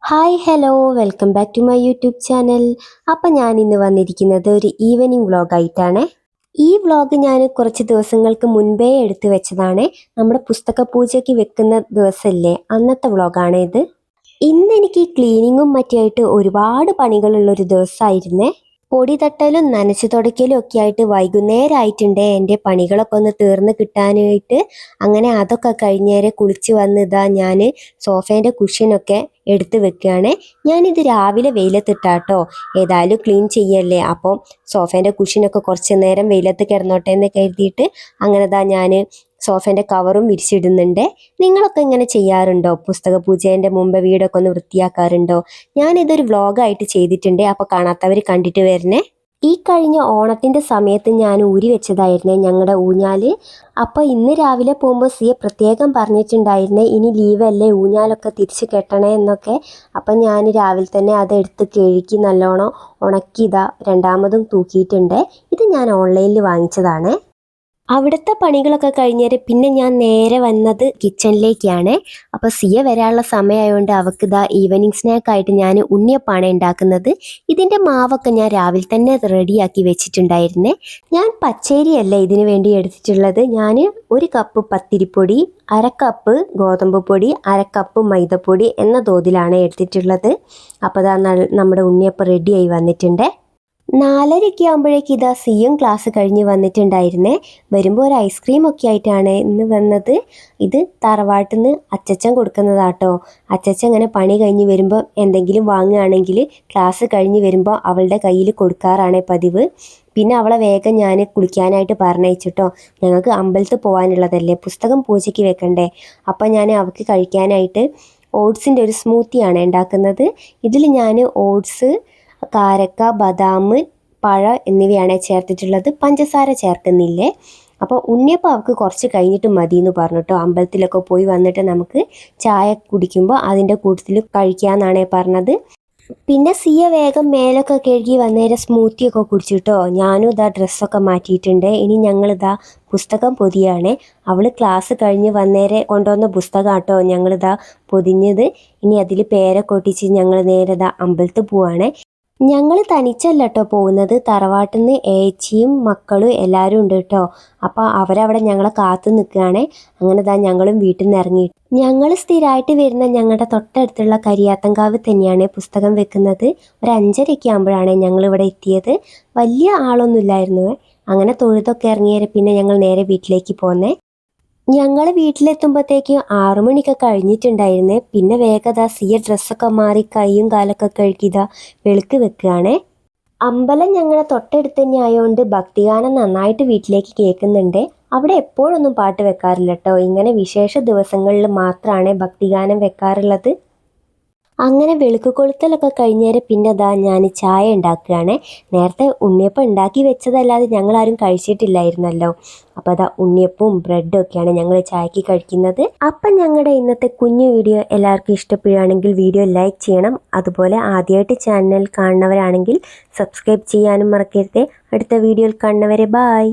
Hi hello welcome back to my YouTube channel. അപ്പം ഞാൻ ഇന്ന് വന്നിരിക്കുന്നത് ഒരു ഈവനിങ് വ്ളോഗായിട്ടാണ്. ഈ വ്ളോഗ് ഞാൻ കുറച്ച് ദിവസങ്ങൾക്ക് മുൻപേ എടുത്തു വെച്ചതാണ്. നമ്മുടെ പുസ്തക പൂജയ്ക്ക് വെക്കുന്ന ദിവസമല്ലേ, അന്നത്തെ വ്ളോഗാണ് ഇത്. ഇന്ന് എനിക്ക് ക്ലീനിങ്ങും മറ്റുമായിട്ട് ഒരുപാട് പണികളുള്ളൊരു ദിവസമായിരുന്നേ. പൊടി തട്ടലും നനച്ചു തുടയ്ക്കലും ഒക്കെ ആയിട്ട് വൈകുന്നേരമായിട്ടുണ്ട് എൻ്റെ പണികളൊക്കെ ഒന്ന് തീർന്ന് കിട്ടാനായിട്ട്. അങ്ങനെ അതൊക്കെ കഴിഞ്ഞേരെ കുളിച്ച് വന്ന് ഇതാ ഞാൻ സോഫേൻ്റെ കുഷ്യനൊക്കെ എടുത്ത് വെക്കുകയാണ്. ഞാനിത് രാവിലെ വെയിലത്തിട്ടാട്ടോ, ഏതായാലും ക്ലീൻ ചെയ്യല്ലേ, അപ്പോൾ സോഫേൻ്റെ കുഷ്യനൊക്കെ കുറച്ച് നേരം വെയിലത്ത് കിടന്നോട്ടെ എന്ന് കരുതിയിട്ട് അങ്ങനെ ഇതാ ഞാൻ സോഫേൻ്റെ കവറും വിരിച്ചിടുന്നുണ്ട്. നിങ്ങളൊക്കെ ഇങ്ങനെ ചെയ്യാറുണ്ടോ? പുസ്തക പൂജേൻ്റെ മുമ്പ് വീടൊക്കെ ഒന്ന് വൃത്തിയാക്കാറുണ്ടോ? ഞാനിതൊരു വ്ളോഗായിട്ട് ചെയ്തിട്ടുണ്ട്, അപ്പോൾ കാണാത്തവർ കണ്ടിട്ട് വരണേ. ഈ കഴിഞ്ഞ ഓണത്തിൻ്റെ സമയത്ത് ഞാൻ ഊരി വെച്ചതായിരുന്നേ ഞങ്ങളുടെ ഊഞ്ഞാല്. അപ്പോൾ ഇന്ന് രാവിലെ പോകുമ്പോൾ സിയെ പ്രത്യേകം പറഞ്ഞിട്ടുണ്ടായിരുന്നേ ഇനി ലീവല്ലേ ഊഞ്ഞാലൊക്കെ തിരിച്ച് കെട്ടണേ എന്നൊക്കെ. അപ്പം ഞാൻ രാവിലെ തന്നെ അതെടുത്ത് കഴുകി നല്ലോണം ഉണക്കി ഇതാ രണ്ടാമതും തൂക്കിയിട്ടുണ്ട്. ഇത് ഞാൻ ഓൺലൈനിൽ വാങ്ങിച്ചതാണ്. അവിടുത്തെ പണികളൊക്കെ കഴിഞ്ഞേരെ പിന്നെ ഞാൻ നേരെ വന്നത് കിച്ചണിലേക്കാണ്. അപ്പോൾ സിയ വരാനുള്ള സമയമായതുകൊണ്ട് അവൾക്ക് ഇതാ ഈവനിങ് സ്നാക്കായിട്ട് ഞാൻ ഉണ്ണിയപ്പാണ് ഉണ്ടാക്കുന്നത്. ഇതിൻ്റെ മാവൊക്കെ ഞാൻ രാവിലെ തന്നെ റെഡിയാക്കി വെച്ചിട്ടുണ്ടായിരുന്നേ. ഞാൻ പച്ചരിയല്ല ഇതിന് വേണ്ടി എടുത്തിട്ടുള്ളത്. ഞാൻ 1 കപ്പ് പത്തിരിപ്പൊടി, 1/2 കപ്പ് ഗോതമ്പ് പൊടി, 1/2 കപ്പ് മൈദപ്പൊടി എന്ന തോതിലാണ് എടുത്തിട്ടുള്ളത്. അപ്പോൾ ഇതാ നമ്മുടെ ഉണ്ണിയപ്പം റെഡിയായി വന്നിട്ടുണ്ട്. 4:30 ആകുമ്പോഴേക്ക് ഇതാ സിയും ക്ലാസ് കഴിഞ്ഞ് വന്നിട്ടുണ്ടായിരുന്നേ. വരുമ്പോൾ ഒരു ഐസ്ക്രീമൊക്കെ ആയിട്ടാണ് ഇന്ന് വന്നത്. ഇത് തറവാട്ടിൽ നിന്ന് അച്ചച്ചൻ കൊടുക്കുന്നതാട്ടോ. അച്ചച്ചൻ ഇങ്ങനെ പണി കഴിഞ്ഞ് വരുമ്പോൾ എന്തെങ്കിലും വാങ്ങുകയാണെങ്കിൽ ക്ലാസ് കഴിഞ്ഞ് വരുമ്പോൾ അവളുടെ കയ്യിൽ കൊടുക്കാറാണ് പതിവ്. പിന്നെ അവളെ വേഗം ഞാൻ കുളിക്കാനായിട്ട് പറഞ്ഞയച്ചിട്ടോ. ഞങ്ങൾക്ക് അമ്പലത്തിൽ പോകാനുള്ളതല്ലേ, പുസ്തകം പൂജയ്ക്ക് വെക്കണ്ടേ. അപ്പം ഞാൻ അവൾക്ക് കഴിക്കാനായിട്ട് ഓട്സിൻ്റെ ഒരു സ്മൂത്തിയാണ് ഉണ്ടാക്കുന്നത്. ഇതിൽ ഞാൻ ഓട്സ്, കാരക്ക, ബദാം, പഴം എന്നിവയാണ് ചേർത്തിട്ടുള്ളത്. പഞ്ചസാര ചേർക്കുന്നില്ലേ. അപ്പോൾ ഉണ്ണിയപ്പം അവൾക്ക് കുറച്ച് കഴിഞ്ഞിട്ട് മതി എന്ന് പറഞ്ഞിട്ടോ. അമ്പലത്തിലൊക്കെ പോയി വന്നിട്ട് നമുക്ക് ചായ കുടിക്കുമ്പോൾ അതിൻ്റെ കൂട്ടത്തിൽ കഴിക്കാമെന്നാണ് പറഞ്ഞത്. പിന്നെ സിയ വേഗം മേലൊക്കെ കഴുകി വന്നേരം സ്മൂത്തിയൊക്കെ കുടിച്ചിട്ടോ. ഞാനും ഇതാ ഡ്രസ്സൊക്കെ മാറ്റിയിട്ടുണ്ട്. ഇനി ഞങ്ങളിതാ പുസ്തകം പൊതിയാണ്. അവൾ ക്ലാസ് കഴിഞ്ഞ് വന്നേരെ കൊണ്ടുവന്ന പുസ്തകം കേട്ടോ ഞങ്ങളിതാ പൊതിഞ്ഞത്. ഇനി അതിൽ പേരൊക്കെ ഒട്ടിച്ച് ഞങ്ങൾ നേരെ ഇതാ അമ്പലത്തിൽ പോവാണ്. ഞങ്ങൾ തനിച്ചല്ല കേട്ടോ പോകുന്നത്, തറവാട്ടിൽ നിന്ന് ഏച്ചിയും മക്കളും എല്ലാവരും ഉണ്ട് കേട്ടോ. അപ്പോൾ അവരവിടെ ഞങ്ങളെ കാത്തു നിൽക്കുകയാണ്. അങ്ങനെ ഇതാ ഞങ്ങളും വീട്ടിൽ നിന്ന് ഇറങ്ങി. ഞങ്ങൾ സ്ഥിരമായിട്ട് വരുന്ന ഞങ്ങളുടെ തൊട്ടടുത്തുള്ള കരിയാത്തങ്കാവ് തന്നെയാണ് പുസ്തകം വെക്കുന്നത്. ഒരു 5:30 ആകുമ്പോഴാണ് ഞങ്ങളിവിടെ എത്തിയത്. വലിയ ആളൊന്നും ഇല്ലായിരുന്നു. അങ്ങനെ തൊഴുതൊക്കെ ഇറങ്ങിയാൽ പിന്നെ ഞങ്ങൾ നേരെ വീട്ടിലേക്ക് പോന്നേ. ഞങ്ങൾ വീട്ടിലെത്തുമ്പോഴത്തേക്കും 6 മണിയൊക്കെ കഴിഞ്ഞിട്ടുണ്ടായിരുന്നേ. പിന്നെ വേഗത സിയ ഡ്രസ്സൊക്കെ മാറി കൈയും കാലൊക്കെ കഴുകിയതാ വെളുക്ക് വെക്കുകയാണേ. അമ്പലം ഞങ്ങളുടെ തൊട്ടടുത്ത് തന്നെ ആയതുകൊണ്ട് ഭക്തിഗാനം നന്നായിട്ട് വീട്ടിലേക്ക് കേൾക്കുന്നുണ്ട്. അവിടെ എപ്പോഴൊന്നും പാട്ട് വെക്കാറില്ല കേട്ടോ. ഇങ്ങനെ വിശേഷ ദിവസങ്ങളിൽ മാത്രമാണ് ഭക്തിഗാനം വെക്കാറുള്ളത്. അങ്ങനെ വെളുക്ക് കൊളുത്തലൊക്കെ കഴിഞ്ഞേരം പിന്നെ അതാ ഞാൻ ചായ ഉണ്ടാക്കുകയാണ്. നേരത്തെ ഉണ്ണിയപ്പം ഉണ്ടാക്കി വെച്ചതല്ലാതെ ഞങ്ങളാരും കഴിച്ചിട്ടില്ലായിരുന്നല്ലോ. അപ്പോൾ അതാ ഉണ്ണിയപ്പവും ബ്രെഡും ഒക്കെയാണ് ഞങ്ങൾ ചായക്ക് കഴിക്കുന്നത്. അപ്പം ഞങ്ങളുടെ ഇന്നത്തെ കുഞ്ഞു വീഡിയോ എല്ലാവർക്കും ഇഷ്ടപ്പെടുകയാണെങ്കിൽ വീഡിയോ ലൈക്ക് ചെയ്യണം. അതുപോലെ ആദ്യമായിട്ട് ചാനൽ കാണുന്നവരാണെങ്കിൽ സബ്സ്ക്രൈബ് ചെയ്യാനും മറക്കരുത്. അടുത്ത വീഡിയോയിൽ കാണുന്നവരെ ബായ്.